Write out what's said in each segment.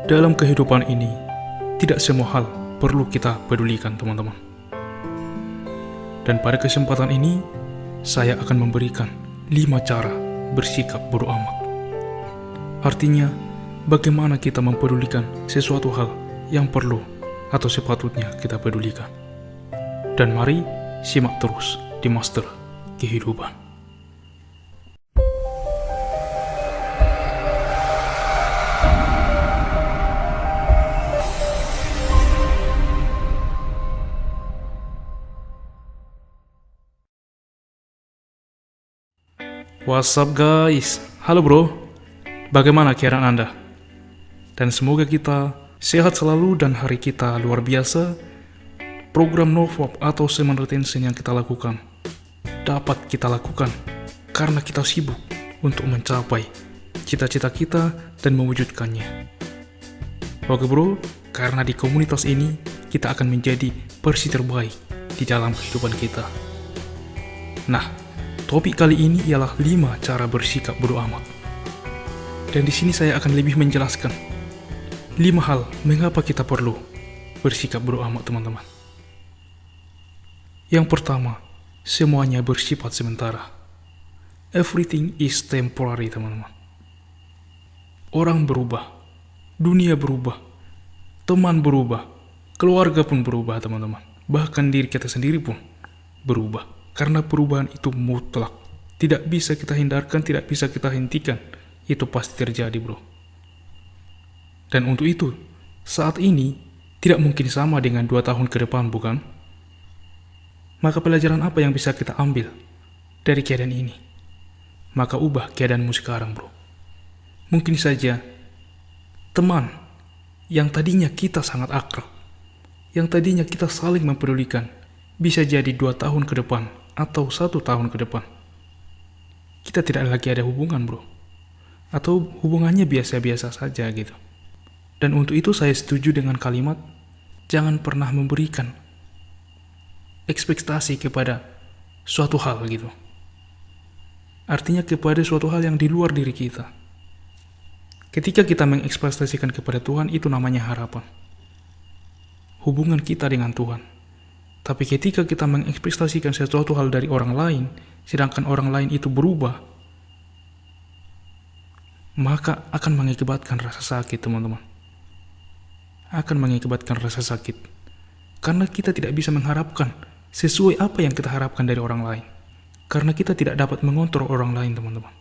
Dalam kehidupan ini, tidak semua hal perlu kita pedulikan, teman-teman. Dan pada kesempatan ini, saya akan memberikan 5 cara bersikap bodo amat. Artinya, bagaimana kita mempedulikan sesuatu hal yang perlu atau sepatutnya kita pedulikan. Dan mari simak terus di Master Kehidupan. What's up guys? Halo bro, bagaimana keadaan Anda? Dan semoga kita sehat selalu dan hari kita luar biasa. Program NoFap atau Semen Retention yang kita lakukan dapat kita lakukan karena kita sibuk untuk mencapai cita-cita kita dan mewujudkannya. Oke bro, karena di komunitas ini kita akan menjadi versi terbaik di dalam kehidupan kita. Nah, topik kali ini ialah 5 cara bersikap bodo amat. Dan di sini saya akan lebih menjelaskan 5 hal mengapa kita perlu bersikap bodo amat, teman-teman. Yang pertama, semuanya bersifat sementara. Everything is temporary, teman-teman. Orang berubah, dunia berubah, teman berubah, keluarga pun berubah, teman-teman. Bahkan diri kita sendiri pun berubah. Karena perubahan itu mutlak. Tidak bisa kita hindarkan, tidak bisa kita hentikan. Itu pasti terjadi, bro. Dan untuk itu, saat ini tidak mungkin sama dengan 2 tahun ke depan, bukan? Maka pelajaran apa yang bisa kita ambil dari keadaan ini? Maka ubah keadaanmu sekarang, bro. Mungkin saja teman yang tadinya kita sangat akrab, yang tadinya kita saling mempedulikan, bisa jadi 2 tahun ke depan atau 1 tahun ke depan kita tidak lagi ada hubungan, bro. Atau hubungannya biasa-biasa saja gitu. Dan untuk itu saya setuju dengan kalimat jangan pernah memberikan ekspektasi kepada suatu hal gitu. Artinya kepada suatu hal yang di luar diri kita. Ketika kita mengekspektasikan kepada Tuhan, itu namanya harapan. Hubungan kita dengan Tuhan. Tapi ketika kita mengekspektasikan sesuatu hal dari orang lain, sedangkan orang lain itu berubah, maka akan mengakibatkan rasa sakit, teman-teman. Akan mengakibatkan rasa sakit. Karena kita tidak bisa mengharapkan sesuai apa yang kita harapkan dari orang lain. Karena kita tidak dapat mengontrol orang lain, teman-teman.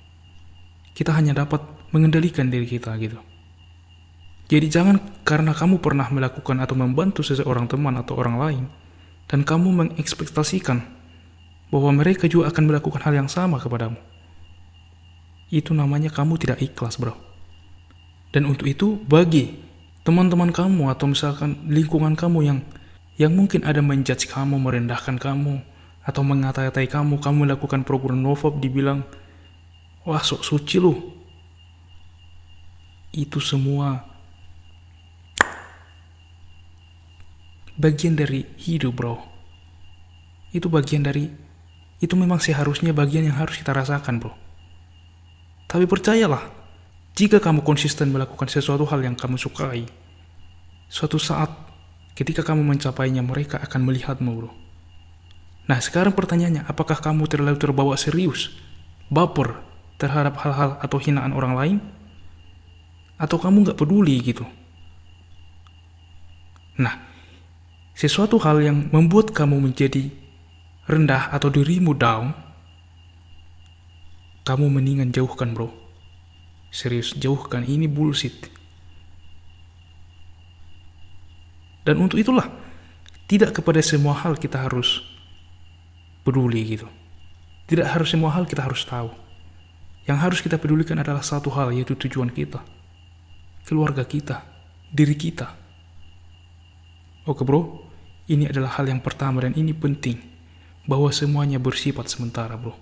Kita hanya dapat mengendalikan diri kita gitu. Jadi jangan karena kamu pernah melakukan atau membantu seseorang teman atau orang lain, dan kamu mengekspektasikan bahwa mereka juga akan melakukan hal yang sama kepadamu. Itu namanya kamu tidak ikhlas, bro. Dan untuk itu, bagi teman-teman kamu atau misalkan lingkungan kamu yang mungkin ada menjudge kamu, merendahkan kamu, atau mengatai-atai kamu melakukan program NoFap, dibilang, wah sok suci lu. Itu semua bagian dari hidup, bro. Itu memang seharusnya bagian yang harus kita rasakan, bro. Tapi percayalah, jika kamu konsisten melakukan sesuatu hal yang kamu sukai, suatu saat ketika kamu mencapainya, mereka akan melihatmu, bro. Nah, sekarang pertanyaannya, apakah kamu terlalu terbawa serius, baper terhadap hal-hal atau hinaan orang lain? Atau kamu gak peduli gitu? Nah, sesuatu hal yang membuat kamu menjadi rendah atau dirimu down, kamu mendingan jauhkan, bro. Serius, jauhkan. Ini bullshit. Dan untuk itulah, tidak kepada semua hal kita harus peduli gitu. Tidak harus semua hal kita harus tahu. Yang harus kita pedulikan adalah satu hal, yaitu tujuan kita, keluarga kita, diri kita. Oke bro, ini adalah hal yang pertama dan ini penting, bahwa semuanya bersifat sementara, bro.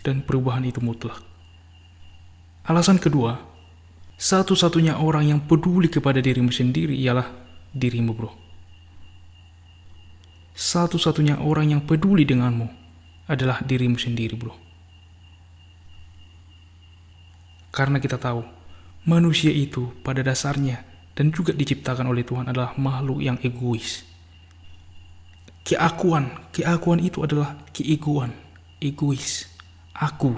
Dan perubahan itu mutlak. Alasan kedua, satu-satunya orang yang peduli kepada dirimu sendiri ialah dirimu, bro. Satu-satunya orang yang peduli denganmu adalah dirimu sendiri, bro. Karena kita tahu Manusia itu pada dasarnya dan juga diciptakan oleh Tuhan adalah makhluk yang egois. Keakuan itu adalah keegoan, egois, aku.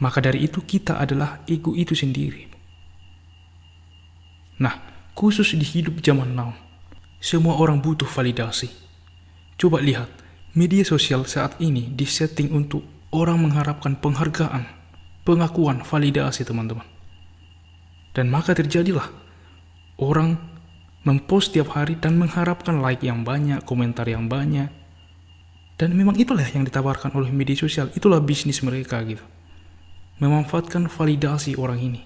Maka dari itu kita adalah ego itu sendiri. Nah, khusus di hidup zaman now, semua orang butuh validasi. Coba lihat, media sosial saat ini disetting untuk orang mengharapkan penghargaan, pengakuan, validasi teman-teman. Dan maka terjadilah orang mempost tiap hari dan mengharapkan like yang banyak, komentar yang banyak. Dan memang itulah yang ditawarkan oleh media sosial, itulah bisnis mereka gitu. Memanfaatkan validasi orang ini.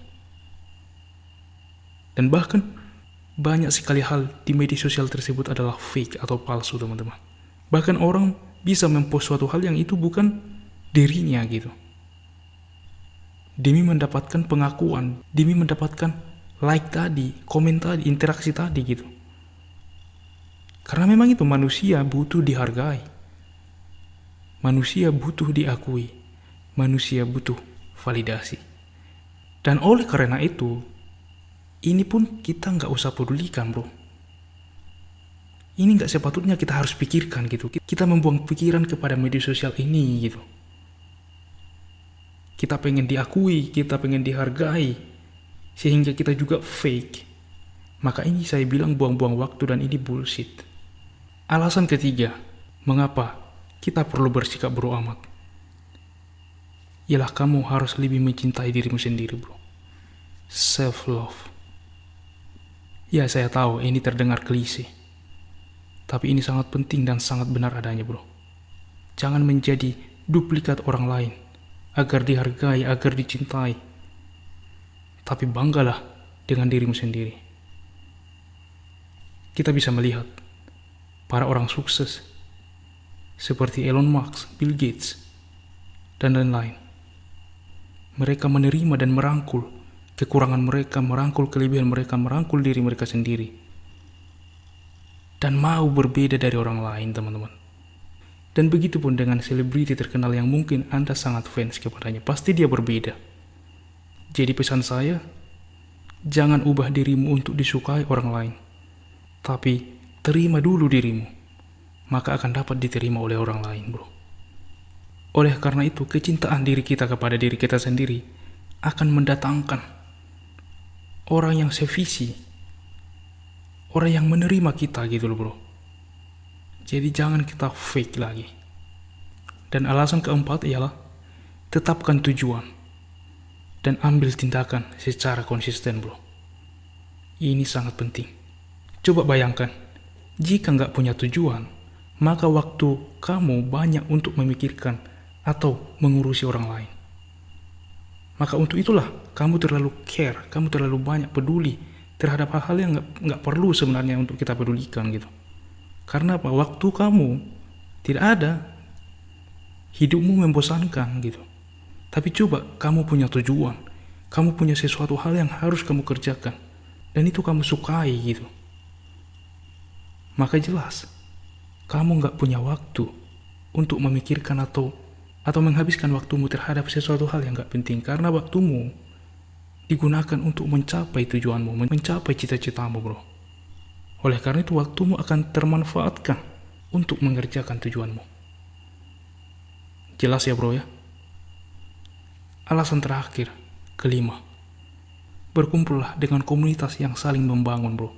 Dan bahkan banyak sekali hal di media sosial tersebut adalah fake atau palsu teman-teman. Bahkan orang bisa mempost suatu hal yang itu bukan dirinya gitu. Demi mendapatkan pengakuan, demi mendapatkan like tadi, komen tadi, interaksi tadi gitu. Karena memang itu manusia butuh dihargai. Manusia butuh diakui. Manusia butuh validasi. Dan oleh karena itu, ini pun kita nggak usah pedulikan bro. Ini nggak sepatutnya kita harus pikirkan gitu. Kita membuang pikiran kepada media sosial ini gitu. Kita pengen diakui, kita pengen dihargai, sehingga kita juga fake. Maka ini saya bilang buang-buang waktu dan ini bullshit. Alasan ketiga, mengapa kita perlu bersikap bodo amat? Ialah kamu harus lebih mencintai dirimu sendiri bro. Self-love. Ya saya tahu ini terdengar klise. Tapi ini sangat penting dan sangat benar adanya bro. Jangan menjadi duplikat orang lain. Agar dihargai, agar dicintai. Tapi banggalah dengan dirimu sendiri. Kita bisa melihat para orang sukses seperti Elon Musk, Bill Gates, dan lain-lain. Mereka menerima dan merangkul kekurangan mereka, merangkul kelebihan mereka, merangkul diri mereka sendiri. Dan mau berbeda dari orang lain, teman-teman. Dan begitu pun dengan selebriti terkenal yang mungkin Anda sangat fans kepadanya. Pasti dia berbeda. Jadi pesan saya, jangan ubah dirimu untuk disukai orang lain. Tapi terima dulu dirimu. Maka akan dapat diterima oleh orang lain bro. Oleh karena itu, kecintaan diri kita kepada diri kita sendiri akan mendatangkan orang yang sevisi. Orang yang menerima kita gitu loh bro. Jadi jangan kita fake lagi. Dan alasan keempat ialah tetapkan tujuan dan ambil tindakan secara konsisten bro. Ini sangat penting. Coba bayangkan, jika nggak punya tujuan, maka waktu kamu banyak untuk memikirkan atau mengurusi orang lain. Maka untuk itulah kamu terlalu care, kamu terlalu banyak peduli terhadap hal-hal yang nggak perlu sebenarnya untuk kita pedulikan gitu. Karena apa? Waktu kamu tidak ada, hidupmu membosankan gitu. Tapi coba kamu punya tujuan, kamu punya sesuatu hal yang harus kamu kerjakan, dan itu kamu sukai gitu. Maka jelas, kamu nggak punya waktu untuk memikirkan atau menghabiskan waktumu terhadap sesuatu hal yang nggak penting. Karena waktumu digunakan untuk mencapai tujuanmu, mencapai cita-citamu bro. Oleh karena itu waktumu akan termanfaatkan untuk mengerjakan tujuanmu. Jelas ya bro ya? Alasan terakhir, kelima. Berkumpullah dengan komunitas yang saling membangun bro.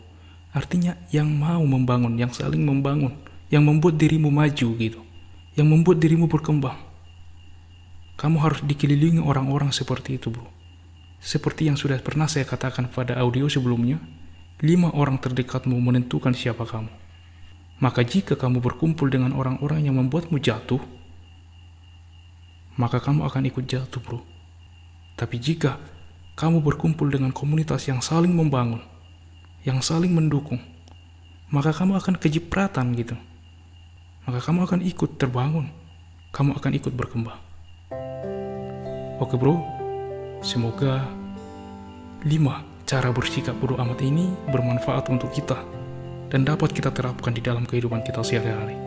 Artinya yang mau membangun, yang saling membangun, yang membuat dirimu maju gitu. Yang membuat dirimu berkembang. Kamu harus dikelilingi orang-orang seperti itu bro. Seperti yang sudah pernah saya katakan pada audio sebelumnya, 5 orang terdekatmu menentukan siapa kamu. Maka jika kamu berkumpul dengan orang-orang yang membuatmu jatuh, maka kamu akan ikut jatuh bro. Tapi jika kamu berkumpul dengan komunitas yang saling membangun, yang saling mendukung, maka kamu akan kejipratan gitu. Maka kamu akan ikut terbangun, kamu akan ikut berkembang. Oke bro, semoga 5 cara bersikap bodo amat ini bermanfaat untuk kita dan dapat kita terapkan di dalam kehidupan kita sehari-hari.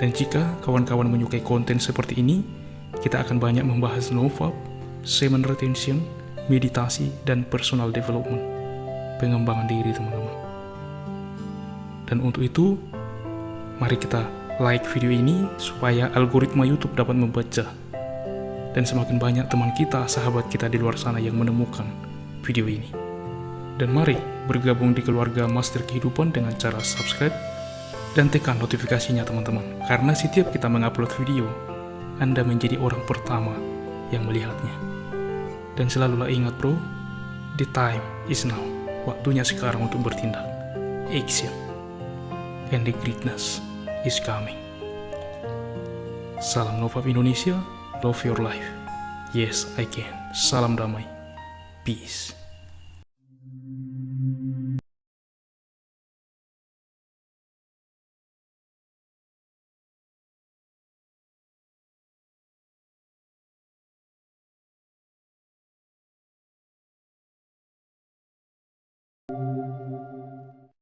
Dan jika kawan-kawan menyukai konten seperti ini, kita akan banyak membahas nofap, semen retention, meditasi, dan personal development, pengembangan diri teman-teman. Dan untuk itu, mari kita like video ini supaya algoritma YouTube dapat membaca. Dan semakin banyak teman kita, sahabat kita di luar sana yang menemukan video ini. Dan mari bergabung di keluarga Master Kehidupan dengan cara subscribe dan tekan notifikasinya teman-teman. Karena setiap kita mengupload video, Anda menjadi orang pertama yang melihatnya. Dan selalulah ingat bro, the time is now. Waktunya sekarang untuk bertindak. Action. And the greatness is coming. Salam Novap Indonesia, love your life. Yes, I can. Salam damai. Peace.